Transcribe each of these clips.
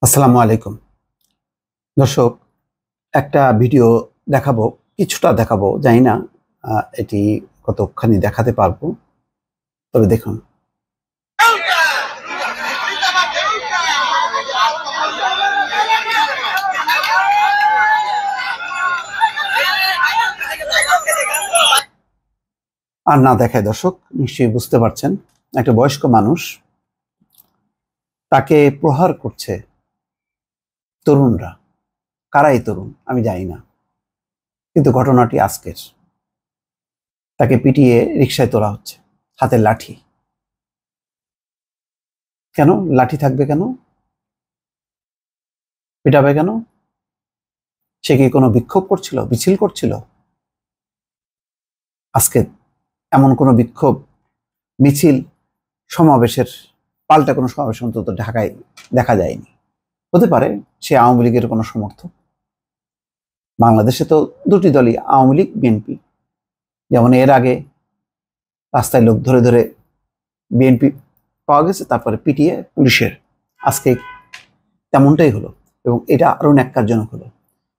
আসসালামু আলাইকুম দর্শক, একটা ভিডিও দেখাবো, কিছুটা দেখাবো, জানি না এটি কতখানি দেখাতে পারবো, তবে দেখুন। আর না দেখায় দর্শক, নিশ্চয়ই বুঝতে পারছেন, একটা বয়স্ক মানুষ, তাকে প্রহার করছে তরুণরা। কারাই তরুণ আমি জানি না, কিন্তু ঘটনাটি আজকের। তাকে পিটিয়ে রিকশায় তোলা হচ্ছে, হাতে লাঠি। কেন লাঠি থাকবে? কেন পিটাবে? কেন? সে কি কোনো বিক্ষোভ করছিল, মিছিল করছিল? আজকে এমন কোনো বিক্ষোভ, মিছিল, সমাবেশের পাল্টা কোনো সমাবেশ অন্তত ঢাকায় দেখা যায়নি। হতে পারে সে আওয়ামী লীগের কোনো সমর্থক। বাংলাদেশে তো দুটি দলই, আওয়ামী লীগ, বিএনপি। যেমন এর আগে রাস্তায় লোক ধরে ধরে বিএনপি পাওয়া গেছে, তারপরে পিটিয়ে পুলিশের। আজকে তেমনটাই হলো, এবং এটা আরো ন্যাক্কারজনক হলো।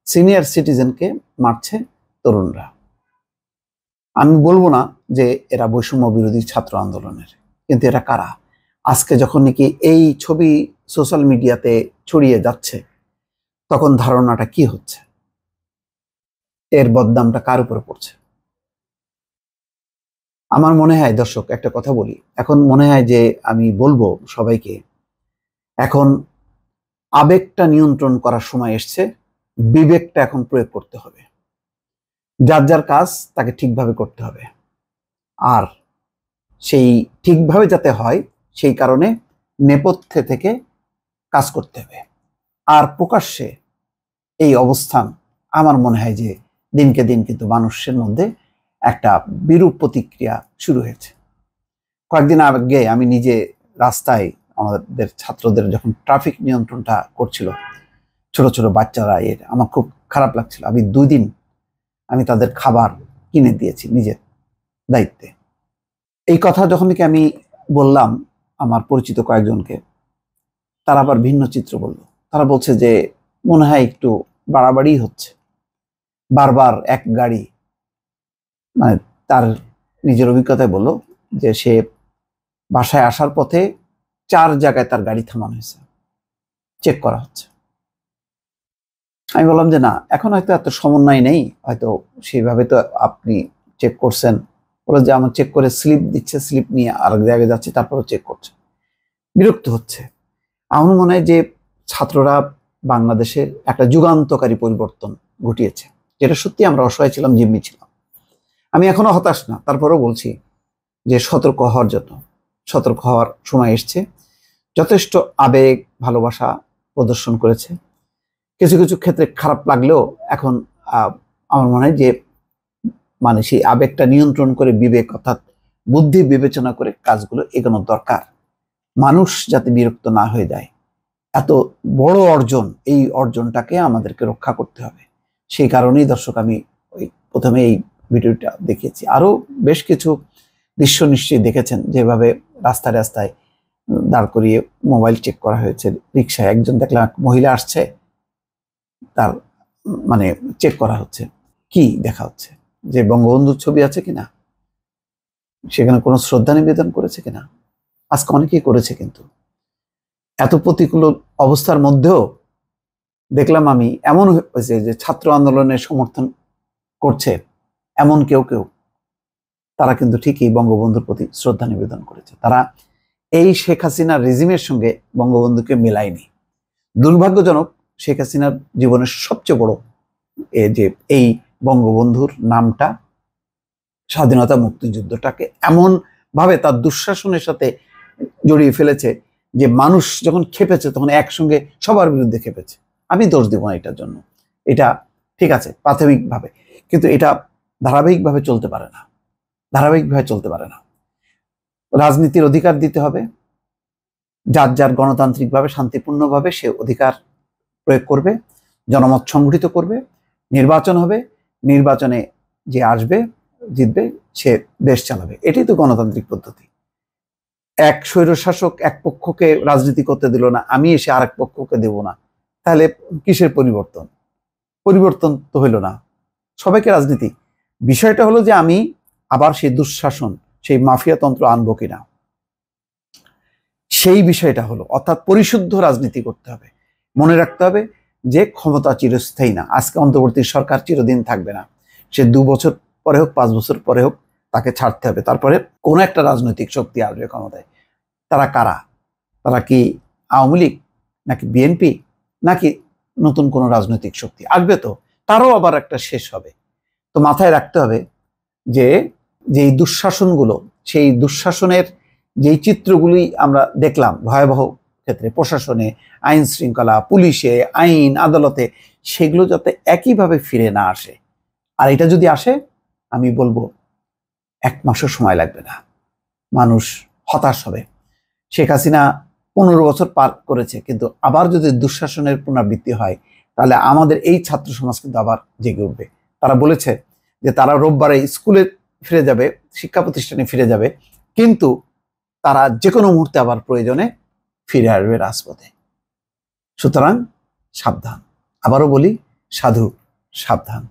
সিনিয়র সিটিজেনকে মারছে তরুণরা। আমি বলবো না যে এরা বৈষম্য বিরোধী ছাত্র আন্দোলনের, কিন্তু এরা কারা? আজকে যখন নাকি এই ছবি সোশ্যাল মিডিয়াতে ছড়িয়ে যাচ্ছে, তখন ধারণাটা কি হচ্ছে, এর বদনামটা কার উপরে পড়ছে? আমার মনে হয় দর্শক, একটা কথা বলি, এখন মনে হয় যে আমি বলবো সবাইকে, এখন আবেগটা নিয়ন্ত্রণ করার সময় এসছে, বিবেকটা এখন প্রয়োগ করতে হবে। যার যার কাজ তাকে ঠিকভাবে করতে হবে, আর সেই ঠিকভাবে যাতে হয় সেই কারণে নেপথ্যে থেকে কাজ করতে হবে। আর প্রকাশ্যে এই অবস্থান, আমার মনে হয় যে দিনকে দিন কিন্তু মানুষের মধ্যে একটা বিরূপ প্রতিক্রিয়া শুরু হয়েছে। কয়েকদিন আগে আমি নিজে রাস্তায় আমাদের ছাত্রদের যখন ট্রাফিক নিয়ন্ত্রণটা করছিল, ছোট ছোট বাচ্চারা, আমার খুব খারাপ লাগছিল। আমি 2 দিন আমি তাদের খাবার কিনে দিয়েছি নিজের দায়িত্বে। এই কথা যখন কি আমি বললাম আমার পরিচিত কয়েকজনকে, তারা আবার ভিন্ন চিত্র বলল। তারা বলছে যে মনে হয় একটু বাড়াবাড়ি হচ্ছে, বারবার এক গাড়ি। মানে তার নিজের অভিজ্ঞতায় বলল যে সে বাসায় আসার পথে 4 জায়গায় তার গাড়ি থামানো হয়েছে, চেক করা হচ্ছে। আমি বললাম যে না, এখন হয়তো এত সমন্বয় নেই, হয়তো সেইভাবে তো আপনি চেক করছেন। বলে যে আমার চেক করে স্লিপ দিচ্ছে, স্লিপ নিয়ে আরেক জায়গায় যাচ্ছে, তারপরও চেক করছে। বিরক্ত হচ্ছে। আমার মনে হয় যে ছাত্ররা বাংলাদেশে একটা যুগান্তকারী পরিবর্তন ঘটিয়েছে, যেটা সত্যি আমরা অসহায় ছিলাম, জিম্মি ছিলাম। আমি এখনো হতাশ না, তারপরেও বলছি যে সতর্ক হওয়ার জন্য। সতর্ক হওয়ার সময় এসছে। যথেষ্ট আবেগ ভালোবাসা প্রদর্শন করেছে, কিছু কিছু ক্ষেত্রে খারাপ লাগলেও এখন আমার মনে হয় যে মানে সেই আবেগটা নিয়ন্ত্রণ করে বিবেক অর্থাৎ বুদ্ধি বিবেচনা করে কাজগুলো এগোনোর দরকার। মানুষ যাতে বিরক্ত না হয়ে যায়। এত বড় অর্জন, এই অর্জনটাকে আমাদেরকে রক্ষা করতে হবে। সেই কারণেই দর্শক আমি ওই প্রথমে এই ভিডিওটা দেখিয়েছি। আরো বেশ কিছু দৃশ্য নিশ্চয়ই দেখেছেন, যেভাবে রাস্তায় রাস্তায় দাঁড় করিয়ে মোবাইল চেক করা হয়েছে। রিক্সায় একজন দেখলাম, মহিলা আসছে, তার মানে চেক করা হচ্ছে। কি দেখা হচ্ছে? যে বঙ্গবন্ধুর ছবি আছে কিনা, সেখানে কোনো শ্রদ্ধা নিবেদন করেছে কিনা। আজকে অনেকেই করেছে, কিন্তু এত প্রতিকূল অবস্থার মধ্যেও দেখলাম আমি এমন হয়েছে যে ছাত্র আন্দোলনের সমর্থন করছে এমন কেউ কেউ, তারা কিন্তু ঠিকই বঙ্গবন্ধুর প্রতি শ্রদ্ধা নিবেদন করেছে। তারা এই শেখ হাসিনার রেজিমের সঙ্গে বঙ্গবন্ধুকে মেলায়নি। দুর্ভাগ্যজনক, শেখ হাসিনার জীবনের সবচেয়ে বড় যে এই বঙ্গবন্ধুর নামটা, স্বাধীনতা মুক্তিযুদ্ধটাকে এমন ভাবে তার দুঃশাসনের সাথে জড়িয়ে ফেলেছে যে মানুষ যখন খেপেছে তখন একসঙ্গে সবার বিরুদ্ধে খেপেছে। আমি দোষ দিব না এটার জন্য, এটা ঠিক আছে প্রাথমিকভাবে, কিন্তু এটা ধারাবাহিকভাবে চলতে পারে না। ধারাবাহিকভাবে চলতে পারে না। রাজনীতির অধিকার দিতে হবে, যার যার গণতান্ত্রিকভাবে শান্তিপূর্ণভাবে সে অধিকার প্রয়োগ করবে, জনমত সংগঠিত করবে, নির্বাচন হবে, নির্বাচনে যে আসবে জিতবে সে দেশ চালাবে, এটাই তো গণতান্ত্রিক পদ্ধতি। এক স্বৈরশাসক এক পক্ষকে রাজনীতি করতে দিল না, আমি এসে আরেক পক্ষকে দেব না, তাহলে কিসের পরিবর্তন? পরিবর্তন তো হইল না, সবাইকে রাজনীতি। বিষয়টা হলো যে আমি আবার সেই দুঃশাসন, সেই মাফিয়াতন্ত্র আনবো কিনা, সেই বিষয়টা হলো। অর্থাৎ পরিশুদ্ধ রাজনীতি করতে হবে। মনে রাখতে হবে যে ক্ষমতা চিরস্থায়ী না। আজকে অন্তর্বর্তী সরকার চিরদিন থাকবে না, সে 2 বছর পরে হোক 5 বছর পরে হোক তাকে ছাড়তে হবে। তারপরে কোন একটা রাজনৈতিক শক্তি আসবে ক্ষমতায়। তারা কারা? তারা কি আওয়ামী লীগ, নাকি বিএনপি, নাকি নতুন কোন রাজনৈতিক শক্তি আসবে? তো তারও আবার একটা শেষ হবে। তো মাথায় রাখতে হবে যে যেই দুঃশাসনগুলো, সেই দুঃশাসনের যেই চিত্রগুলি আমরা দেখলাম ভয়াবহ ক্ষেত্রে, প্রশাসনে, আইন শৃঙ্খলা, পুলিশে, আইন আদালতে, সেগুলো যাতে একইভাবে ফিরে না আসে। আর এটা যদি আসে, আমি বলবো 1 মাসও সময় লাগবে না, মানুষ হতাশ হবে। শেখ হাসিনা 15 বছর পার করেছে, কিন্তু আবার যদি দুঃশাসনের পুনরাবৃত্তি হয়, তাহলে আমাদের এই ছাত্র সমাজ কিন্তু আবার জেগে উঠবে। তারা বলেছে যে তারা রোববারে স্কুলে ফিরে যাবে, শিক্ষা প্রতিষ্ঠানে ফিরে যাবে, কিন্তু তারা যে কোনো মুহূর্তে আবার প্রয়োজনে ফিরে আসবে রাজপথে। সুতরাং সাবধান। আবারও বলি, সাধু সাবধান।